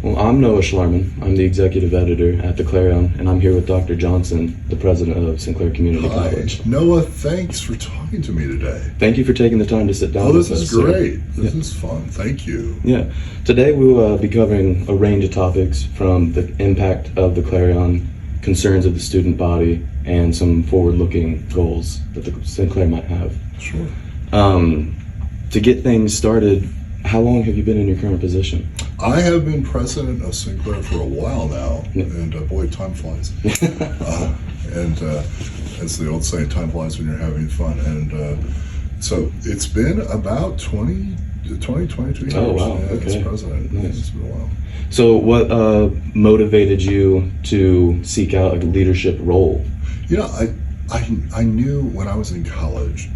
Well, I'm Noah Schlarman. I'm the executive editor at the Clarion, and I'm here with Dr. Johnson, the president of Sinclair Community Hi. College. Noah, thanks for talking to me today. Thank you for taking the time to sit down Oh, with this us. is great. This Yeah. is fun. Thank you. Yeah. Today we will be covering a range of topics from the impact of the Clarion, concerns of the student body, and some forward-looking goals that the Sinclair might have. Sure. To get things started, how long have you been in your current position? I have been president of Sinclair for a while now, and boy, time flies. And as the old saying, time flies when you're having fun. And so it's been about 22 years Oh, wow. as Okay. president. Nice. It's been a while. So what motivated you to seek out a leadership role? You know, I knew when I was in college,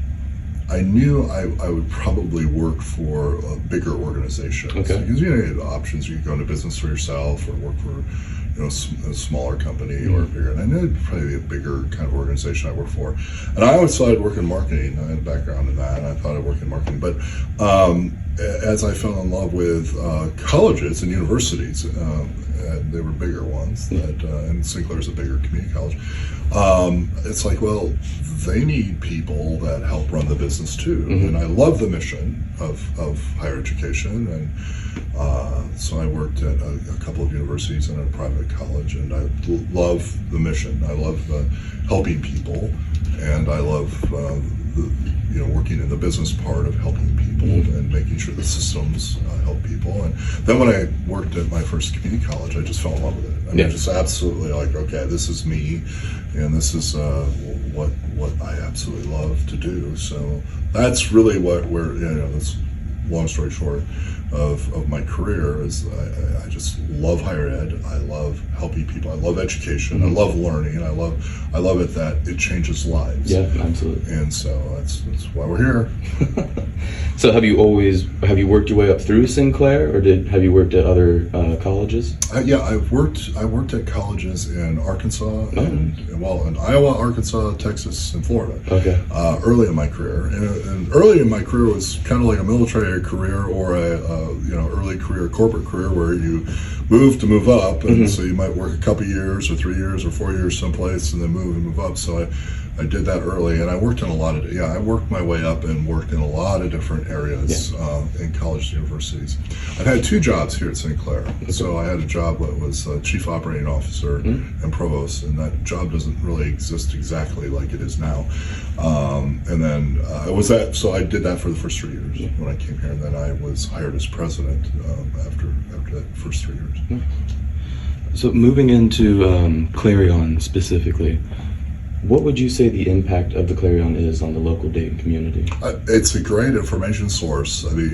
I knew I would probably work for a bigger organization. Okay. Because you have options. You could go into business for yourself or work for a smaller company or bigger. And I knew it'd probably be a bigger kind of organization I work for. And I always thought I'd work in marketing. I had a background in that, and I thought I'd work in marketing. But as I fell in love with colleges and universities, and they were bigger ones, and Sinclair's a bigger community college, it's like, well, they need people that help run the business too. And I love the mission of higher education, and so I worked at a couple of universities and at a private college, and I love the mission. I love helping people, and I love working in the business part of helping people and making sure the systems help people. And then when I worked at my first community college, I just fell in love with it. I mean, just absolutely like, okay, this is me, and this is what I absolutely love to do. So that's really that's long story short of my career is I just love higher ed. I love helping people. I love education. I love learning. I love it that it changes lives. Yeah, absolutely. And so that's why we're here. So have you worked your way up through Sinclair, or have you worked at other colleges? I worked at colleges in Arkansas and in Iowa, Arkansas, Texas, and Florida. Okay. Early in my career, and early in my career was kind of like a military career or a early career, corporate career, where you move up, and so you might work a couple years or 3 years or 4 years someplace, and then move up. So I did that early, and I worked in I worked my way up and worked in a lot of different areas in colleges and universities. I've had 2 jobs here at Sinclair. So I had a job that was chief operating officer and provost, and that job doesn't really exist exactly like it is now. And then so I did that for the first 3 years when I came here, and then I was hired as president after that first 3 years. So moving into Clarion specifically, what would you say the impact of the Clarion is on the local Dayton community? It's a great information source. I mean,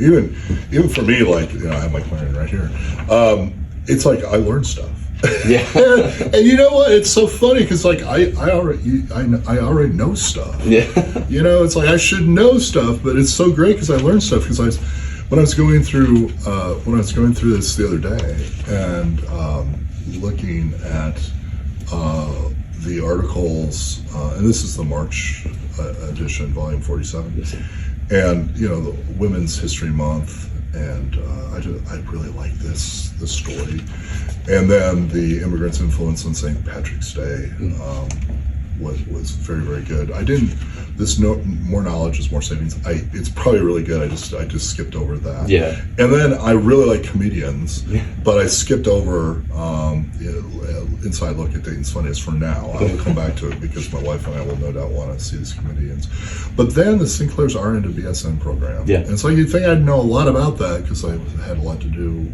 even for me, like, I have my Clarion right here. It's like I learn stuff. Yeah. and you know what? It's so funny because like I already know stuff. Yeah. It's like I should know stuff, but it's so great because I learned stuff. Because when I was going through this the other day and looking at the articles, and this is the March edition, volume 47, and the Women's History Month, and I really like this story, and then the immigrants' influence on St. Patrick's Day was very, very good. More knowledge is more savings. It's probably really good. I just skipped over that. Yeah. And then I really like comedians, but I skipped over Inside Look at Dayton's Funniest for now. I will come back to it because my wife and I will no doubt want to see these comedians. But then the Sinclair's RN to BSN program. Yeah. And so you'd think I'd know a lot about that because I had a lot to do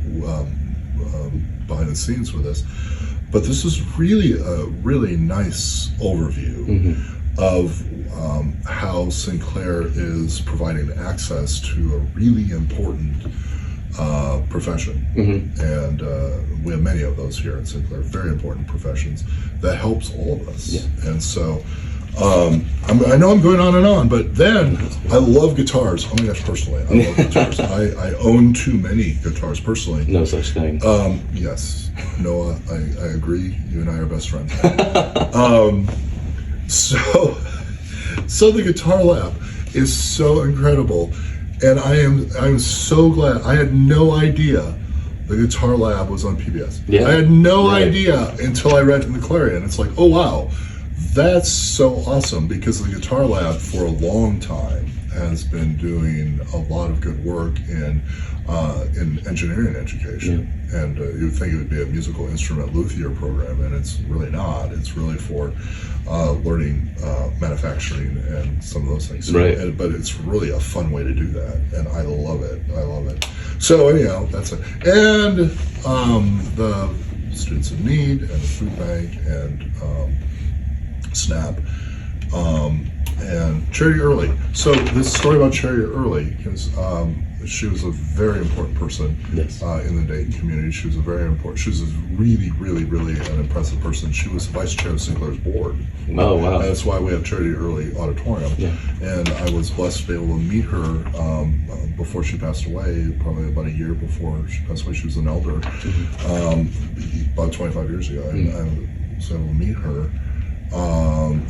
behind the scenes with this. But this is really a really nice overview of how Sinclair is providing access to a really important profession. And we have many of those here at Sinclair, very important professions that helps all of us. Yeah. And so I know I'm going on and on, but then I love guitars. Oh my gosh, personally, I love guitars. I own too many guitars personally. No such thing. Yes, Noah, I agree. You and I are best friends. So the Guitar Lab is so incredible, and I'm so glad. I had no idea The Guitar Lab was on PBS. Yeah. I had no Right. idea until I read in the Clarion. It's like, oh wow, that's so awesome, because the Guitar Lab for a long time has been doing a lot of good work in engineering education. And you would think it would be a musical instrument luthier program, and it's really not. It's really for learning manufacturing and some of those things. Right. But it's really a fun way to do that, and I love it. I love it. So anyhow, that's it. And the Students in Need and the Food Bank and SNAP. And Charity Early. So this story about Charity Early, because she was a very important person Yes. In the Dayton community. She was a really, really, really an impressive person. She was the vice chair of Sinclair's board. Oh, wow. That's why we have Charity Early Auditorium. Yeah. And I was blessed to be able to meet her before she passed away, probably about a year before she passed away. She was an elder, about 25 years ago. And I was able to meet her.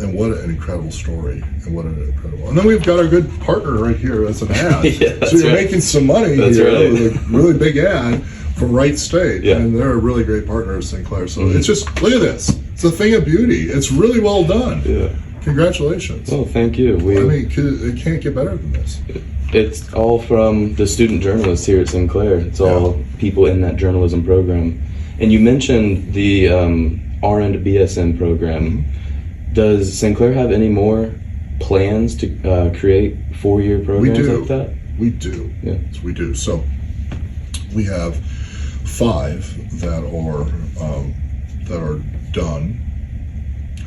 And what an incredible story, and then we've got our good partner right here as an ad. Yeah, so you're right. making some money That's here right. with a really big ad from Wright State, Yeah. and they're a really great partner at Sinclair. So it's just, look at this. It's a thing of beauty. It's really well done. Yeah. Congratulations. Well, thank you. I mean, it can't get better than this. It's all from the student journalists here at Sinclair. It's all people in that journalism program. And you mentioned the RN to BSN program. Does Sinclair have any more plans to create 4-year programs like that? We do. Yeah. We do. So we have 5 that are done,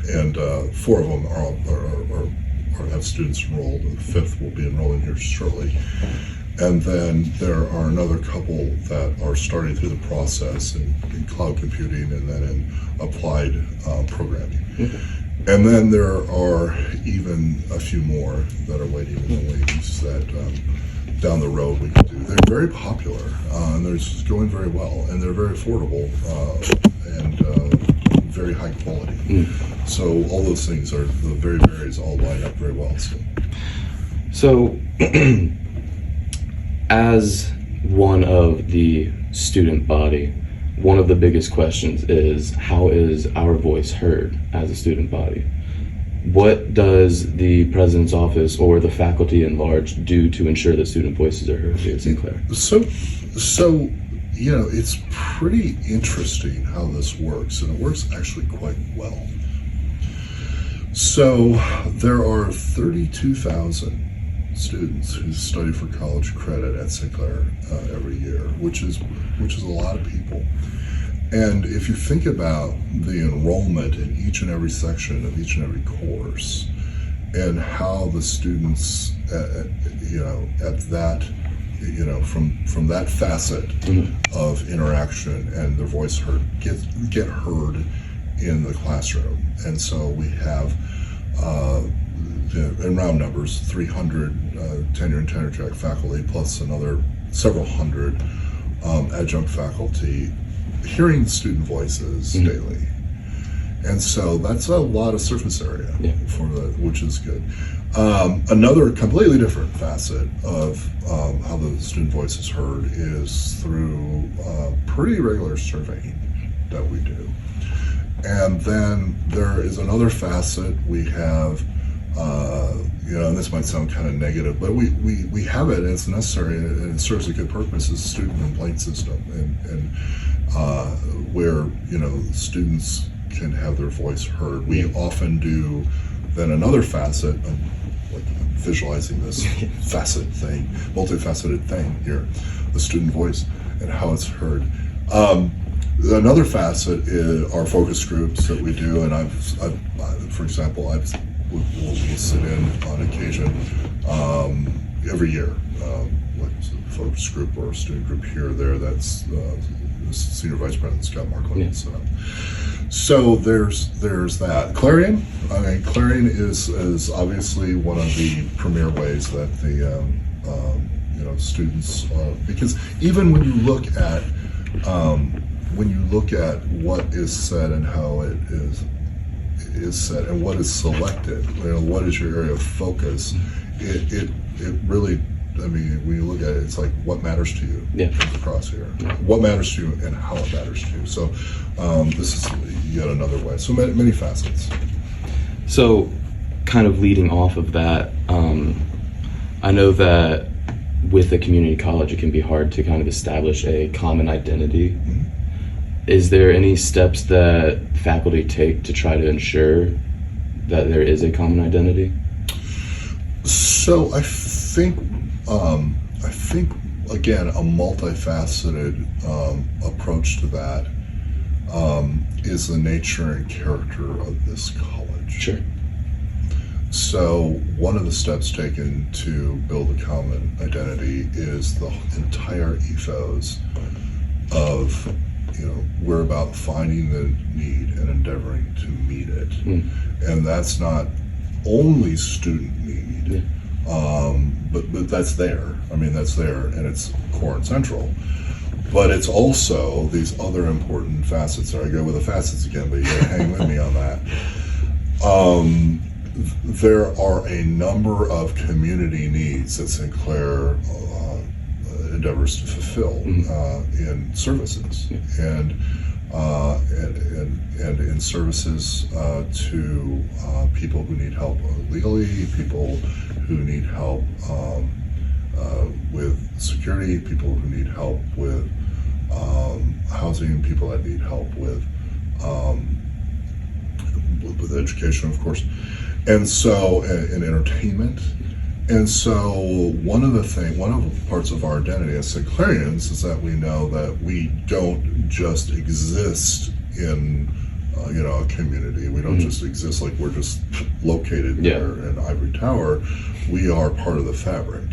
and 4 of them are have students enrolled. The 5th will be enrolling here shortly. And then there are another couple that are starting through the process in cloud computing and then in applied programming. Okay. And then there are even a few more that are waiting in the wings that down the road we can do. They're very popular, and they're just going very well, and they're very affordable and very high quality. So all those things are, the very varies all line up very well. So as one of the student body, one of the biggest questions is, how is our voice heard as a student body? What does the president's office or the faculty at large do to ensure that student voices are heard here at Sinclair? So it's pretty interesting how this works, and it works actually quite well. So there are 32,000 students who study for college credit at Sinclair every year, which is a lot of people. And if you think about the enrollment in each and every section of each and every course, and how the students, at that, from that facet of interaction and their voice heard, get heard in the classroom. And so we have, in round numbers, 300 tenure and tenure track faculty, plus another several hundred adjunct faculty hearing student voices daily. And so that's a lot of surface area which is good. Another completely different facet of how the student voice is heard is through pretty regular surveying that we do. And then there is another facet we have, and this might sound kind of negative, but we have it, and it's necessary, and it serves a good purpose, is the student complaint system, and where students can have their voice heard. We often do then another facet of like visualizing this multifaceted thing here, the student voice and how it's heard. Another facet is our focus groups that we do, and for example, we'll sit in on occasion every year, like a focus group or a student group here or there. That's Senior Vice President Scott Markland set up. So there's that. Clarion. Clarion is obviously one of the premier ways that the students, because even when you look at what is said and how it is said and what is selected, what is your area of focus, it really I mean, when you look at it, it's like what matters to you comes across here. What matters to you and how it matters to you. So this is yet another way. So many facets. So kind of leading off of that, I know that with a community college, it can be hard to kind of establish a common identity. Mm-hmm. Is there any steps that faculty take to try to ensure that there is a common identity? So I think again, a multifaceted approach to that is the nature and character of this college. Sure. So one of the steps taken to build a common identity is the entire ethos of, we're about finding the need and endeavoring to meet it. And that's not only student need, but that's there. I mean, that's there, and it's core and central. But it's also these other important facets. There I go with the facets again, but you gotta hang with me on that. There are a number of community needs that Sinclair endeavors to fulfill in services, and in services to people who need help legally, people who need help with security, people who need help with housing, people that need help with education, of course, and so in entertainment. And so one of the parts of our identity as Sinclairians is that we know that we don't just exist in a community. We don't just exist like we're just located there in Ivory Tower. We are part of the fabric.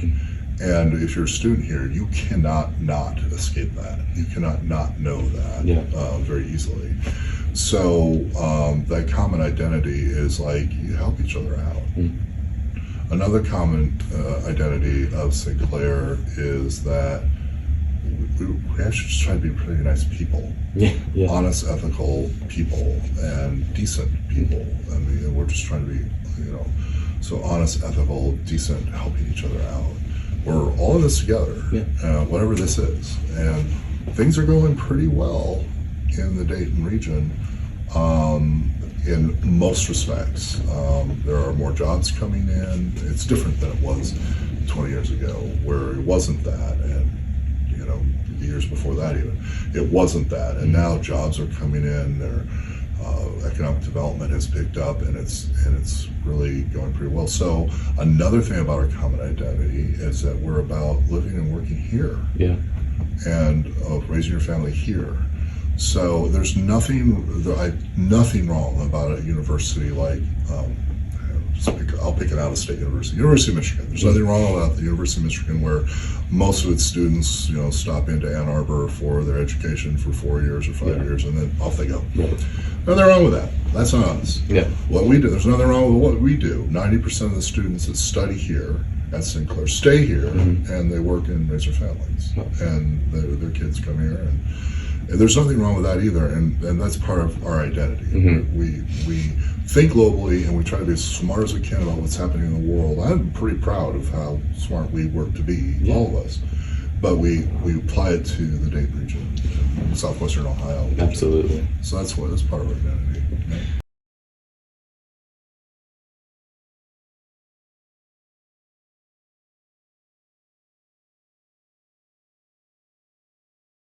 And if you're a student here, you cannot not escape that. You cannot not know that very easily. So that common identity is like you help each other out. Another common identity of Sinclair is that we actually just try to be pretty nice people. Honest, ethical people and decent people. I mean, we're just trying to be, so honest, ethical, decent, helping each other out. We're all in this together, whatever this is. And things are going pretty well in the Dayton region. In most respects. There are more jobs coming in. It's different than it was 20 years ago, where it wasn't that, and the years before that even, it wasn't that. And now jobs are coming in. Economic development has picked up, and it's really going pretty well. So another thing about our common identity is that we're about living and working here, and raising your family here. So there's nothing wrong about a university like, I'll pick an out-of-state university, University of Michigan. There's nothing wrong about the University of Michigan where most of its students, stop into Ann Arbor for their education for 4 years or 5 years, and then off they go. Nothing wrong with that. That's not us. What we do, there's nothing wrong with what we do. 90% of the students that study here at Sinclair stay here, and they work and raise their families, and their kids come here, and there's nothing wrong with that either, and that's part of our identity. We think globally, and we try to be as smart as we can about what's happening in the world. I'm pretty proud of how smart we work to be, all of us. But we apply it to the Dayton region, Southwestern Ohio region. Absolutely. So that's part of our identity.